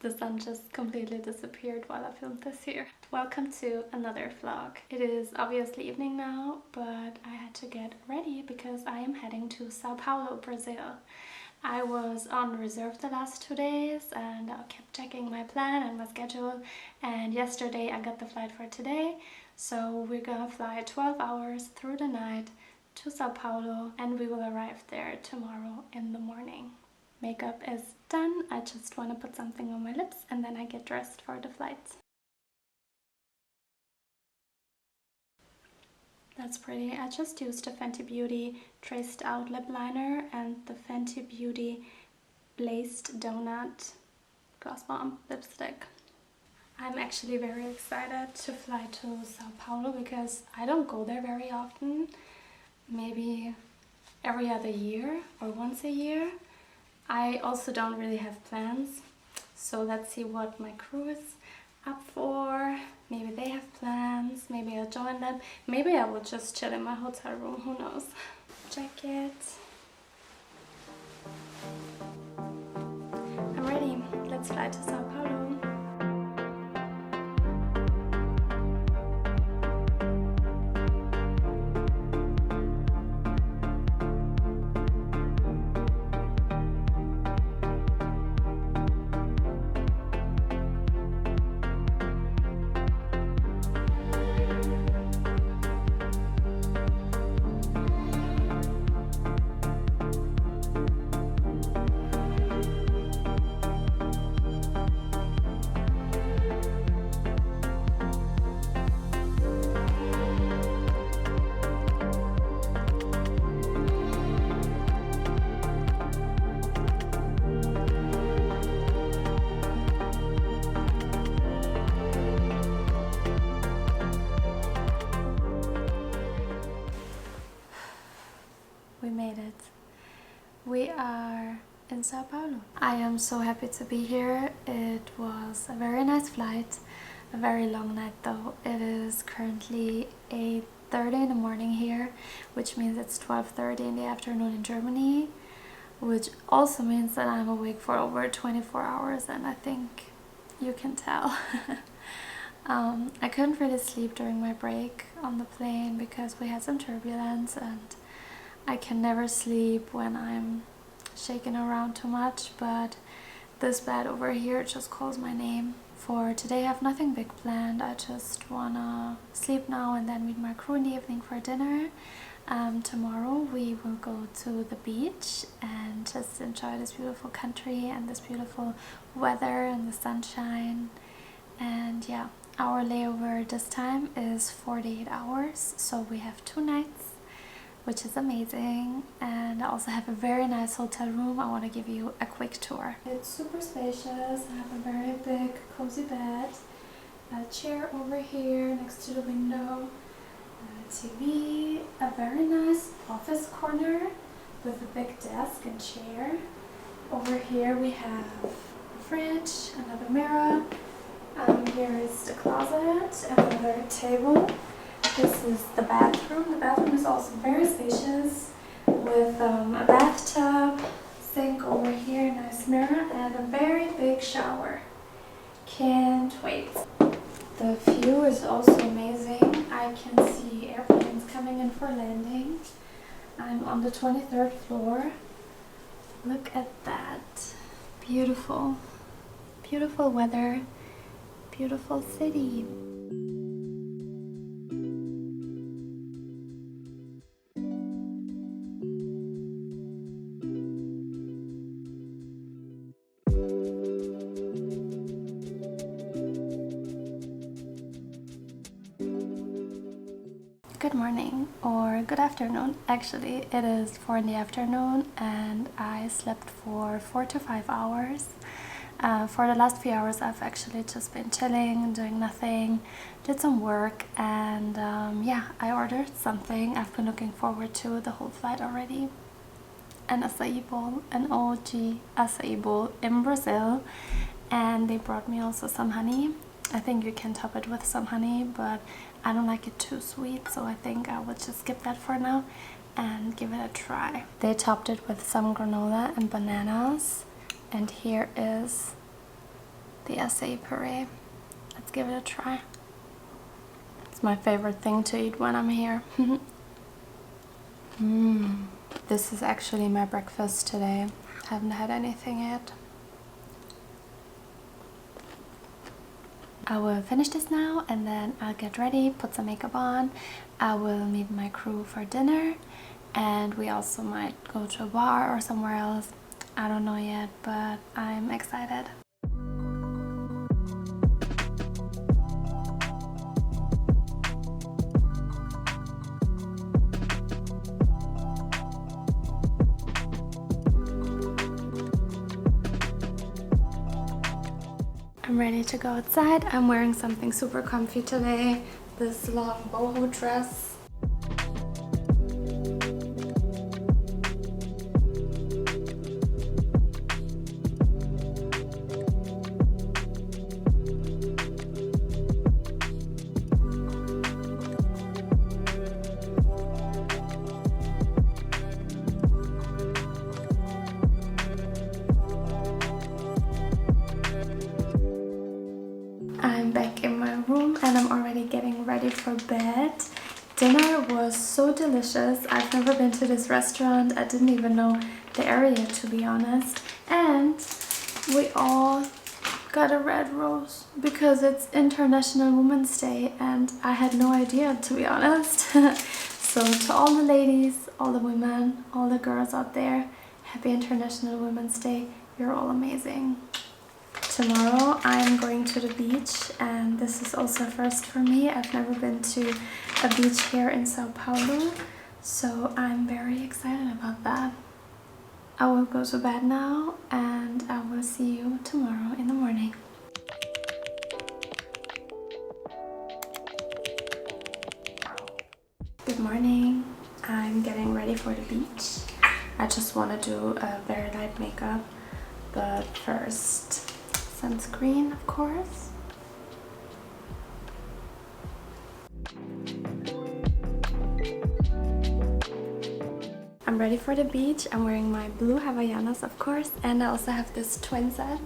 The sun just completely disappeared while I filmed this here. Welcome to another vlog. It is obviously evening now, but I had to get ready because I am heading to Sao Paulo, Brazil. I was on reserve the last 2 days and I kept checking my plan and my schedule, and yesterday I got the flight for today. So we're gonna fly 12 hours through the night to Sao Paulo and we will arrive there tomorrow in the morning. Makeup is done. I just want to put something on my lips and then I get dressed for the flight. That's pretty. I just used the Fenty Beauty Traced Out Lip Liner and the Fenty Beauty Blazed Donut Gloss Bomb Lipstick. I'm actually very excited to fly to Sao Paulo because I don't go there very often. Maybe every other year or once a year. I also don't really have plans, so let's see what my crew is up for. Maybe they have plans, maybe I'll join them, maybe I will just chill in my hotel room, who knows. Jacket. I'm ready, let's fly to Sao Paulo. We made it. We are in Sao Paulo. I am so happy to be here. It was a very nice flight, a very long night though. It is currently 8:30 in the morning here, which means it's 12:30 in the afternoon in Germany, which also means that I'm awake for over 24 hours, and I think you can tell. I couldn't really sleep during my break on the plane because we had some turbulence, and I can never sleep when I'm shaking around too much, but this bed over here just calls my name. For today I have nothing big planned. I just wanna sleep now and then meet my crew in the evening for dinner. Tomorrow we will go to the beach and just enjoy this beautiful country and this beautiful weather and the sunshine. And yeah, our layover this time is 48 hours, so we have 2 nights, which is amazing. And I also have a very nice hotel room. I want to give you a quick tour. It's super spacious. I have a very big cozy bed, a chair over here next to the window, a TV, a very nice office corner with a big desk and chair. Over here we have a fridge, another mirror. Here is the closet, another table. This is the bathroom. The bathroom is also very spacious with a bathtub, sink over here, nice mirror, and a very big shower. Can't wait. The view is also amazing. I can see airplanes coming in for landing. I'm on the 23rd floor. Look at that. Beautiful. Beautiful weather. Beautiful city. Good morning or good afternoon. Actually, it is 4 in the afternoon and I slept for 4 to 5 hours. For the last few hours I've actually just been chilling, doing nothing, did some work, and yeah, I ordered something I've been looking forward to the whole flight already. An acai bowl, an OG acai bowl in Brazil, and they brought me also some honey. I think you can top it with some honey, but I don't like it too sweet, so I think I will just skip that for now and give it a try. They topped it with some granola and bananas, and here is the acai puree. Let's give it a try. It's my favorite thing to eat when I'm here. This is actually my breakfast today. Haven't had anything yet. I will finish this now and then I'll get ready, put some makeup on. I will meet my crew for dinner and we also might go to a bar or somewhere else. I don't know yet, but I'm excited. I'm ready to go outside. I'm wearing something super comfy today, this long boho dress. I'm back in my room and I'm already getting ready for bed. Dinner was so delicious. I've never been to this restaurant. I didn't even know the area, to be honest. And we all got a red rose because it's International Women's Day and I had no idea, to be honest. So to all the ladies, all the women, all the girls out there, happy International Women's Day. You're all amazing. Tomorrow I'm going to the beach and this is also a first for me. I've never been to a beach here in São Paulo, so I'm very excited about that. I will go to bed now and I will see you tomorrow in the morning. Good morning. I'm getting ready for the beach. I just want to do a very light makeup, but first sunscreen, of course. I'm ready for the beach. I'm wearing my blue Havaianas, of course, and I also have this twin set.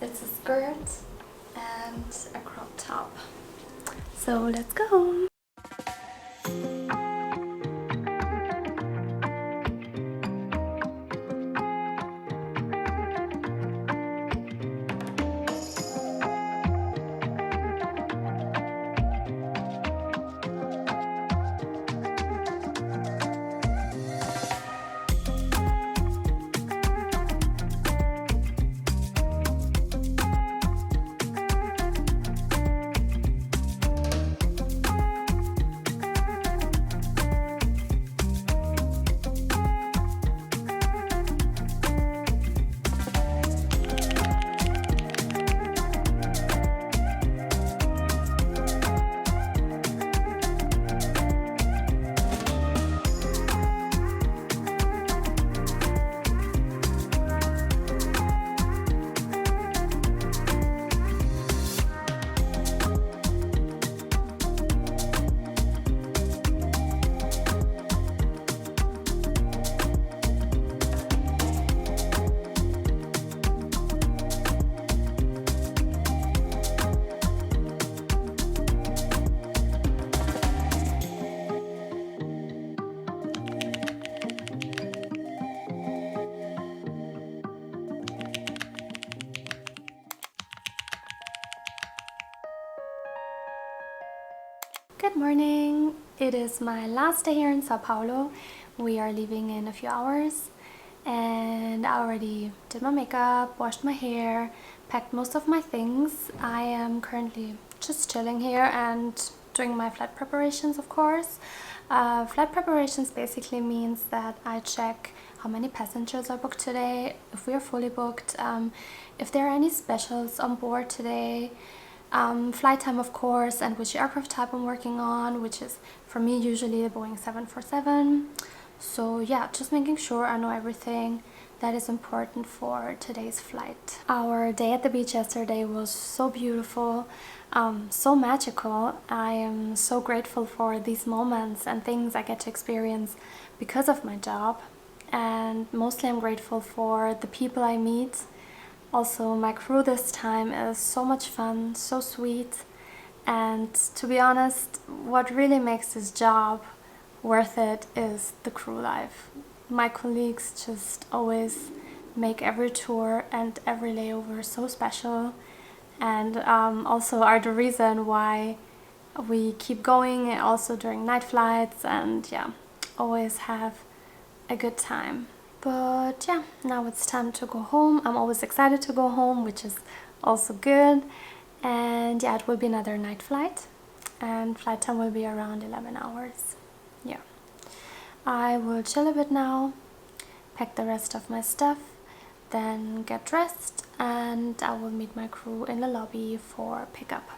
It's a skirt and a crop top. So let's go! Good morning! It is my last day here in São Paulo. We are leaving in a few hours and I already did my makeup, washed my hair, packed most of my things. I am currently just chilling here and doing my flight preparations, of course. Flight preparations basically means that I check how many passengers are booked today, if we are fully booked, if there are any specials on board today, flight time, of course, and which aircraft type I'm working on, which is for me usually the Boeing 747. So yeah, just making sure I know everything that is important for today's flight. Our day at the beach yesterday was so beautiful, so magical. I am so grateful for these moments and things I get to experience because of my job, and mostly I'm grateful for the people I meet. Also, my crew this time is so much fun, so sweet, and to be honest, what really makes this job worth it is the crew life. My colleagues just always make every tour and every layover so special, and also are the reason why we keep going, also during night flights, and yeah, always have a good time. But yeah, now it's time to go home. I'm always excited to go home, which is also good. And yeah, it will be another night flight, and flight time will be around 11 hours. Yeah, I will chill a bit now, pack the rest of my stuff, then get dressed, and I will meet my crew in the lobby for pickup.